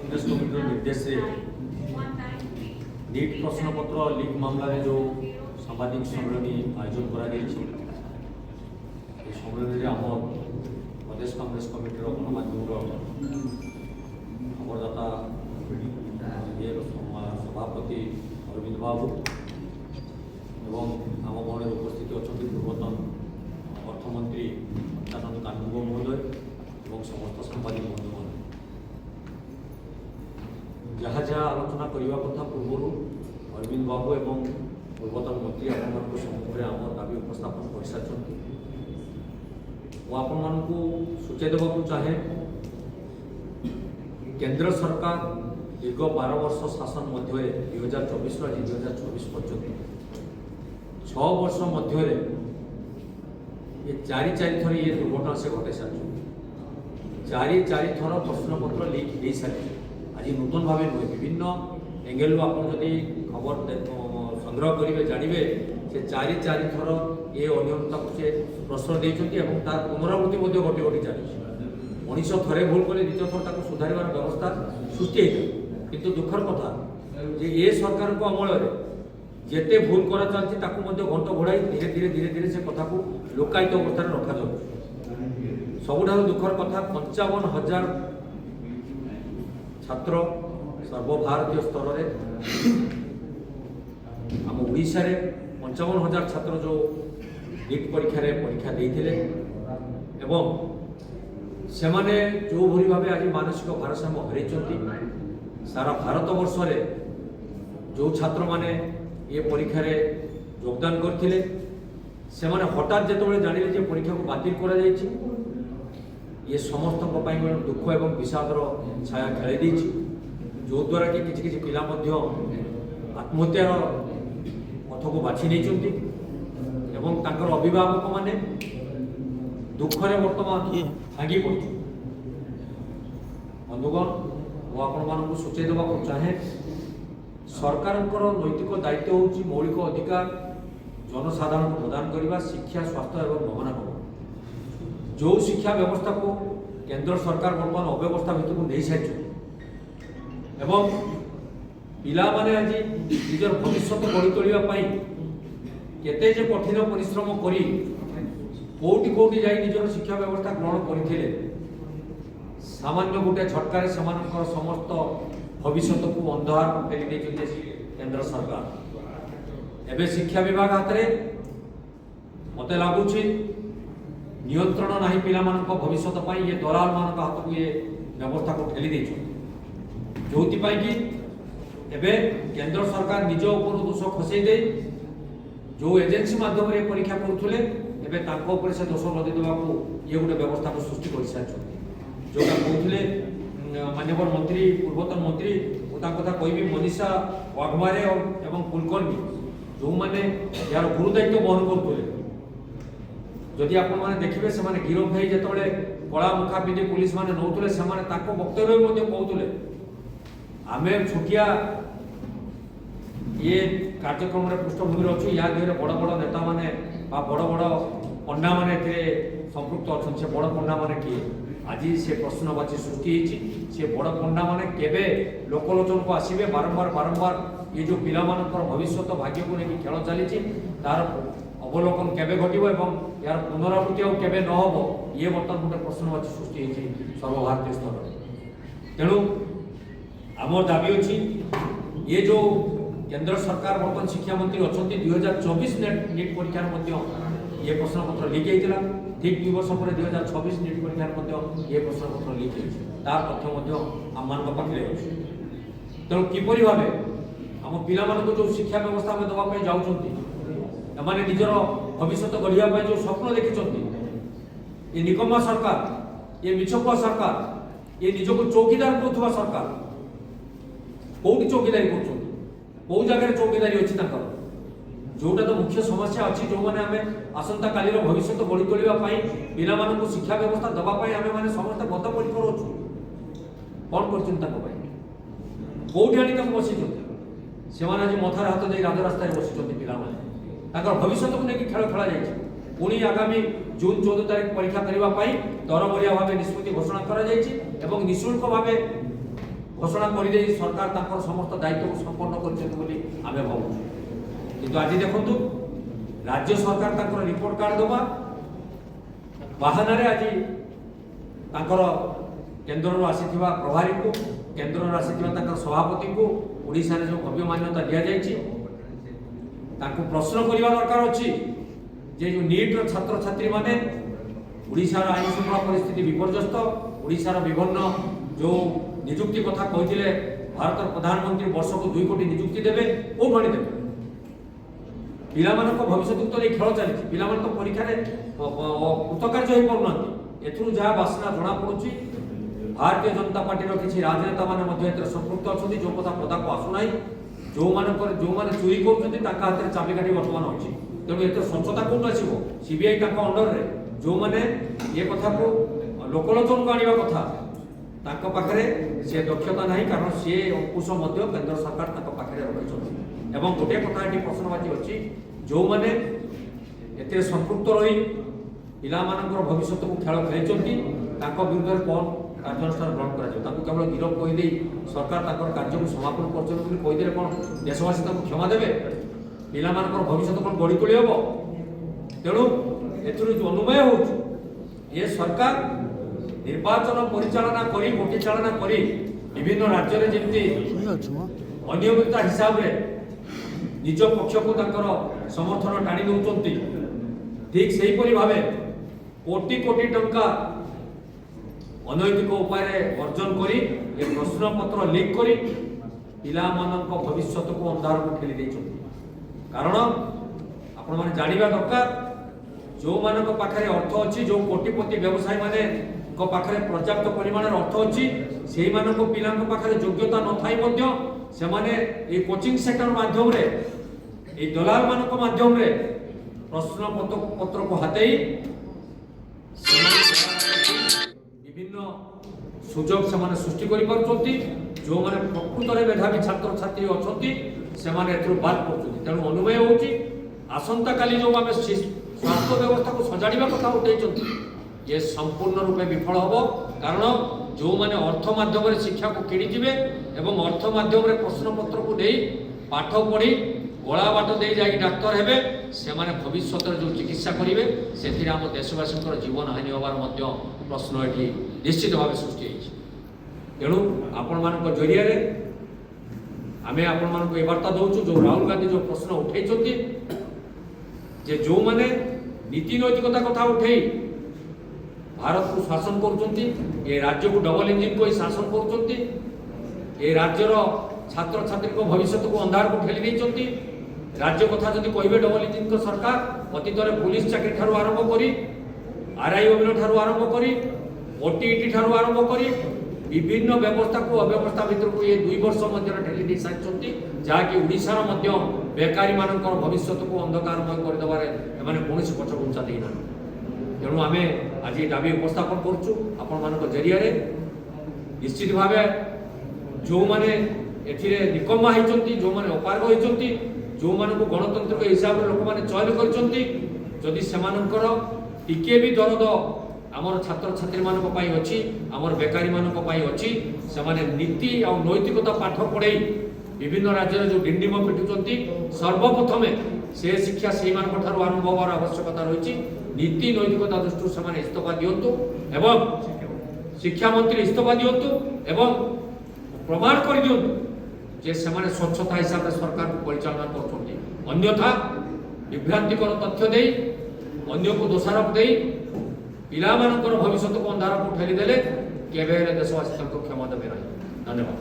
Congress committee निर्देश से NEET प्रश्नपत्र लीक मामला जो सांबादिक सम्मेलन आयोजन सम्मेलन आम प्रदेश कांग्रेस कमिटी गणमाध्यम खबरदाता सभापति अरविंद बाबू एवं आम गणर उपस्थित अच्छा पूर्वतन अर्थमंत्री सच्चिदानंद कानूनगो महोदय और समस्त सांबादिक बंधुगण जहाँ जहाँ आलोचना करने कथा पूर्व अरविंद बाबू एवं पूर्वतन मंत्री आपण सम्मुखें आम दाबी उपस्थापन कर सारी आपण सूचय देवाक चाहे केंद्र सरकार दीर्घ 12 वर्ष शासन मध्य 2024 रु 2024 पर्यंत 6 वर्ष मध्य ये चारि थर ये दुर्घटना से घटे सारी चारि थर प्रश्नपत्र लीक हो सारी आज नूतन भाव नुहे विभिन्न एंगेल आप खबर संग्रह करेंगे जानवे से चारि थर ये अनियमितता को से प्रश्न देते तार पुनरावृत्ति गोटे गोटे चली मनीष थे भूल कले द्वितीय थर सुधार व्यवस्था सृष्टि होता किंतु दुखर कथा जे ये सरकार को अमल जिते भूल करा चलती घंट घोड़ाई धीरे धीरे धीरे धीरे से कथा को लोकायित अवस्था रखा जाए सबुठ दुखर कथा 55,000 छात्र सर्वभारतीय स्तर में आम ओडिशा रे 55,000 छात्र जो नीट परीक्षा देते एवं से माने जो भली भाव आज मानसिक भारसाम्य हरई सारा भारत वर्ष रे जो छात्र माने ये परीक्षा रे योगदान करथिले से माने हठात जेतबेले जानिले जे परीक्षा को बातिल करा जायछि ये समस्त दुख एवं विषादर छाया खेल देछि जो द्वारा कि किछि पिला मध्य आत्महत्यार पथ को बाछि नेछन्ति एवं तांकर अभिभावक माने दुखरे वर्तमान भांगी पड़छ बंधुगण वो आपण सूचय देवाक चाहे सरकार नैतिक दायित्व होची मौलिक अधिकार जनसाधारण को प्रदान करने शिक्षा स्वास्थ्य एवं गमनागमन जो शिक्षा व्यवस्था को केंद्र सरकार बर्तमान अव्यवस्था भितर को नहीं सारी एवं पिला माने आज निजर भविष्य गढ़ी तोड़ापी केते जे कठिन परिश्रम करी कोटी कोटी जाई निजर शिक्षा व्यवस्था ग्रहण करथिले सामान्य गोटे झटकार समस्त भविष्य को अंधार को फेली देते केंद्र सरकार एवं शिक्षा विभाग हाथ में मत लगुच नियंत्रण नहीं पिला भविष्य ये दलाल मान हाथ को ये व्यवस्था को ठेली दे जो कि केंद्र सरकार निज ऊपर दोष खसई दे जो एजेंसी माध्यम परीक्षा करुले से दोष लदी देवा ये गोटे व्यवस्था को सृष्टि कर सारी जोटा कहते माननीय मंत्री पूर्वतन मंत्री कथा कहबी मनीषा वाघमारे और कुलकर्णी जो मैंने यार गुरु दायित्व बहन करुले जदि आप देखिए से गिरफ हो जिते कला मुखा पिंधि पुलिस मैंने नौले से वक्तव्य कहते आम छुटिया ये कार्यक्रम पृष्ठभूमि अच्छी या देहरे बड़ बड़ नेता मैंने बड़ बड़ पंडा मैंने संपृक्त अच्छा से बड़ पंडा मैंने किए आज से प्रश्नवाची सृष्टि से बड़ पंडा मैंने केवे लोकलोचन को आसवे बारंबार बारंबार ये जो पिला भविष्य भाग्य को लेकिन खेल चली तार अवलोकन केवे घटो यार पुनरावृत्ति केवे न हो ये बर्तमान गोटे प्रश्नवाची सृष्टि सर्वभारतीय स्तर में तेणु आम दाबी अच्छी ये जो केंद्र सरकार बर्तमान शिक्षा मंत्री अच्छा 2024 नीट परीक्षा ये प्रश्नपत्र लीक होता ठीक 2 वर्ष पर 2026 नीट परीक्षा ये प्रश्नपत्र लीक तार तथ्य आम मान पाखे अच्छे तेणु किपर भाव आम पिला जो शिक्षा व्यवस्था में देवाई जाऊँच निजर भविष्य गढ़ा जो स्वप्न देखिं ये निकम्मा सरकार ये मिछकुआ सरकार ये निज को चौकीदार करुवा सरकार कौटी चौकीदारी कौ जगह चौकीदारी अच्छी जोटा तो मुख्य समस्या अच्छी जो मैंने आम आसंता काली भविष्य गढ़ी तोड़ापी पिला शिक्षा व्यवस्था देवाई आम मैंने समस्त बद्धपरिकर अच्छु कौन कर कौटी आनी बसी से आज मथार हाथ दे राजरास्ता बसी पिला भविष्य को लेकिन खेल खेल जाए पुणी आगामी जून 14 तारीख परीक्षा करने दरबरिया भाव निष्पत्ति घोषणा कर निःशुल्क भाव घोषणा कर सरकार तांकर समस्त दायित्व को संपन्न कर आम भावुँ कि आज देखु राज्य सरकार तांकर रिपोर्ट कार्ड दबा बाहाना आज तांकर केन्द्र आसीथिबा प्रभारी को केन्द्र आसीथिबा सभापति को ओडिशा रे जो भव्य मान्यता दिया जायछि तांको प्रश्न करबा दरकार अछि जे जो नीट रो छात्र छात्री माने ओडिशा रो आईन श्रृंखला परिस्थिति विपर्यस्त ओडिशा रो विभिन्न जो नियुक्ति कथा कहते भारत प्रधानमंत्री वर्ष को 2 कोटी नियुक्ति देवे को भणी देवे पिला भविष्य तो नहीं खेल चली पिला तो परीक्षा कृतकार्य हो पाना एथुरु जहाँ बासना जना पड़ी भारतीय जनता पार्टी किसी राजनेता मैंने संपृक्त अच्छा जो कथा पदा को आसुना जो मैंने चोरी कर हाथ में चाबिकाठी बर्तमान अच्छी तेणु एत स्वच्छता कौन आसो सीबीआई अंडर में जो मैंने ये कथा को लोकलोचन को आने कथा तांको पाखरे से दक्षता नहीं कारण सी अंकुश केंद्र सरकार पाखे रखी एवं गोटे कथा ये प्रश्नवाची अच्छी जो मैंने ए संपृक्त रही पिला भविष्य को खेल खेली विरुद्ध में कौन कार्यानुष्ठान ग्रहण कर केवल गिरफ कहीदे सरकार कार्य को समापन करदे कौन देशवासी क्षमा देवे पिला भविष्य कौन गढ़ी तोली हम तेणु अनुमय हो सरकार निर्वाचन परिचालना करी भोटी चालना करी विभिन्न राज्य में जमी अनियमितता हिसाब रे निज पक्ष को समर्थन टाणी दौरान ठीक से ही भाव कोटी कोटी टंका अनैतिक उपाय अर्जन करी ये प्रश्न पत्र लीक करी पिला भविष्य को अंधार को ठेली देइछन्ति कारण आपण माने जानिबा दरकार जो मानक पाखरे अर्थ अच्छी जो कोटिपति व्यवसायी माने को पाखरे पर्याप्त परिमाण अर्थ अच्छी से पिला पाखरे योग्यता न थाई मध्य से माने ए कोचिंग सेंटर माध्यम रे ए दलाल मानक माध्यम रे प्रश्न पत्र को हाथई विभिन्न सुजोग से माने सृष्टि करि पारछन्ति जो माने प्रकृत रे मेधावी छात्र छात्री अछन्ति से माने एथुर बात करछन्ति तेणु अनुमय होउची आसंता काली जो आमे स्वास्थ्य व्यवस्था को सजाड़िबा कथा उठैछन्ति ये संपूर्ण रूपे विफल हम कारण जो मैंने अर्थ माध्यम शिक्षा को किणी जीवे एवं अर्थ माध्यम प्रश्न पत्र को दे पाठ पढ़ी गला बाट दे जाकि डाक्तर हेबे से माने भविष्य जो चिकित्सा करेंगे से आम देशवासी जीवन हानि होवार प्रश्न ये निश्चित भाव सृष्टि तेणु आपण मान जरिया आम आपण मान वार्ता दौचु जो राहुल गांधी जो प्रश्न उठे जे जो मैंने नीति नैतिकता कथा उठे भारत को शासन करुँच ये राज्य को डबल इंजिन को ही शासन करुँच ये राज्यर छात्र छात्री को भविष्य को अंधार को ठेली देइछन्ति राज्य कथा जदि कहिबे डबल इंजिन को सरकार अतीत में पुलिस चाकरी ठारू आरंभ करी आरआई अभिन ठारू आरंभ करी ओटीईटी ठारू आरंभ करी विभिन्न व्यवस्था को अव्यवस्था भीतर को ये 2 वर्ष मध्य ठेली दे सारिछन्ति जहाँकि ओडिशार मध्य बेकारी मानकर भविष्य को अंधकारमय करदेबारे एमाने कौन पछघुंचा देना तेणु आम आज दाबी उपस्थापन करुँ जरिया निश्चित भाव जो मैंने ए निकम्मा होती जो मैंने अपारग होती जो मानक गणतांत्रिक हिसाब से लोक मैंने चयन करी से टिके भी दरद आमर छात्र छात्री मानी अच्छी आमर बेकारी मानी अच्छी से नीति और नैतिकता पाठ पढ़े विभिन्न राज्य जो डिंडिम पिटुंट सर्वप्रथम से शिक्षा से आरंभ होवार आवश्यकता रही नीति नैतिकता दृष्टि से इस्तीफा दिंतु एवं शिक्षा मंत्री इस्तीफा दिंतु एवं प्रमाण कर दिंतु जे से स्वच्छता हिसाब से सरकार को परिचालना कर अन्यथा विभ्रांतिकर तथ्य दे अन्य को दोषारोप दे पिला भविष्य को अंधार को ठेली देले केवे देशवासी क्षमा देवे ना। धन्यवाद।